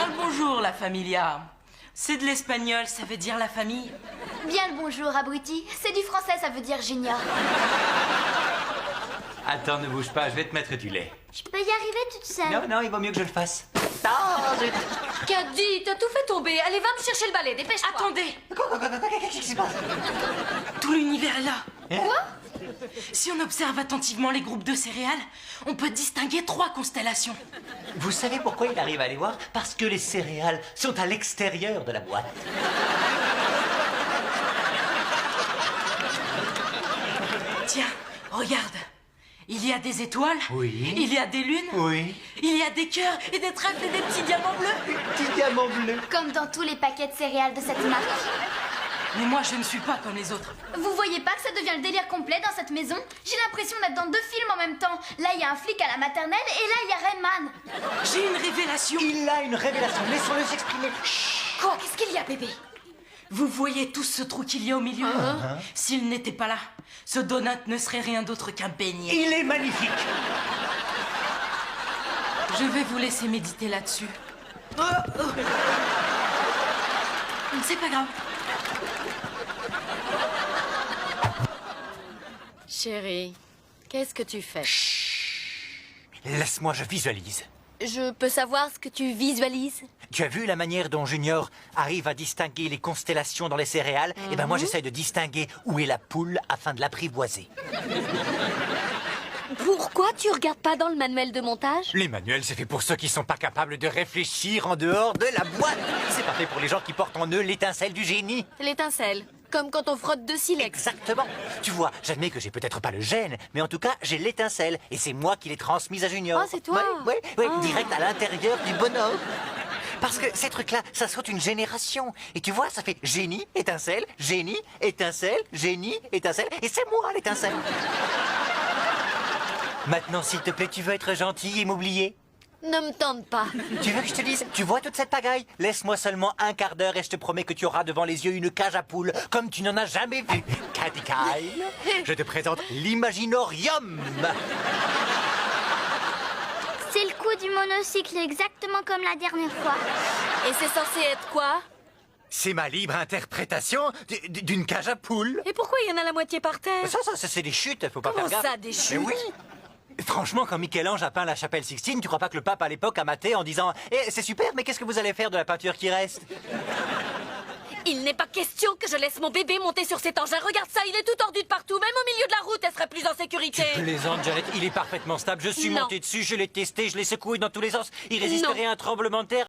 Bien le bonjour, la familia. C'est de l'espagnol, ça veut dire la famille. Bien le bonjour, abruti. C'est du français, ça veut dire génial. Attends, ne bouge pas, je vais te mettre du lait. Je peux y arriver toute seule. Non, non, il vaut mieux que je le fasse. Ah, zut. Caddy, t'as tout fait tomber. Allez, va me chercher le balai, dépêche-toi. Attendez, Qu'est-ce qui se passe? tout l'univers est là. Quoi? Si on observe attentivement les groupes de céréales, on peut distinguer 3 constellations. Vous savez pourquoi il arrive à les voir? Parce que les céréales sont à l'extérieur de la boîte. Tiens, regarde. Il y a des étoiles. Oui. Il y a des lunes. Oui. Il y a des cœurs et des trèfles et des petits diamants bleus. Petit diamant bleu. Comme dans tous les paquets de céréales de cette marque. Mais moi, je ne suis pas comme les autres. Vous voyez pas que ça devient le délire complet dans cette maison? J'ai l'impression d'être dans 2 films en même temps. Là, il y a un flic à la maternelle et là, il y a Rayman. J'ai une révélation. Il a une révélation, laissons-le s'exprimer. Chut. Quoi? Qu'est-ce qu'il y a, bébé? Vous voyez tout ce trou qu'il y a au milieu? S'il n'était pas là, ce donut ne serait rien d'autre qu'un beignet. Il est magnifique. Je vais vous laisser méditer là-dessus. C'est pas grave. Chérie, qu'est-ce que tu fais? Laisse-moi, je visualise. Je peux savoir ce que tu visualises? Tu as vu la manière dont Junior arrive à distinguer les constellations dans les céréales? Eh ben moi, j'essaye de distinguer où est la poule afin de l'apprivoiser. Pourquoi tu regardes pas dans le manuel de montage? Les manuels, c'est fait pour ceux qui sont pas capables de réfléchir en dehors de la boîte. C'est pas fait pour les gens qui portent en eux l'étincelle du génie. L'étincelle, comme quand on frotte 2 silex. Exactement. Tu vois, j'admets que j'ai peut-être pas le gène, mais en tout cas, j'ai l'étincelle. Et c'est moi qui l'ai transmise à Junior. Ah, c'est toi? Oui, Ah. direct à l'intérieur du bonhomme. Parce que ces trucs-là, ça saute une génération. Et tu vois, ça fait génie, étincelle, génie, étincelle, génie, étincelle. Et c'est moi l'étincelle. Maintenant, s'il te plaît, tu veux être gentil et m'oublier? Ne me tente pas. Tu veux que je te dise? Tu vois toute cette pagaille? Laisse-moi seulement un quart d'heure et je te promets que tu auras devant les yeux une cage à poules comme tu n'en as jamais vu. Caddy Kyle, je te présente l'Imaginorium. C'est le coup du monocycle, exactement comme la dernière fois. Et c'est censé être quoi? C'est ma libre interprétation d'une cage à poules. Et pourquoi il y en a la moitié par terre? Ça, c'est des chutes, faut pas Comment faire gaffe. ça, des chutes? Mais oui. Franchement, quand Michel-Ange a peint la chapelle Sixtine, tu crois pas que le pape à l'époque a maté en disant « Eh, c'est super, mais qu'est-ce que vous allez faire de la peinture qui reste ?» Il n'est pas question que je laisse mon bébé monter sur cet engin. Regarde ça, il est tout tordu de partout. Même au milieu de la route, elle serait plus en sécurité. Tu plaisantes, Janet, il est parfaitement stable. Je suis Non. monté dessus, je l'ai testé, je l'ai secoué dans tous les sens. Il résisterait Non. à un tremblement de terre.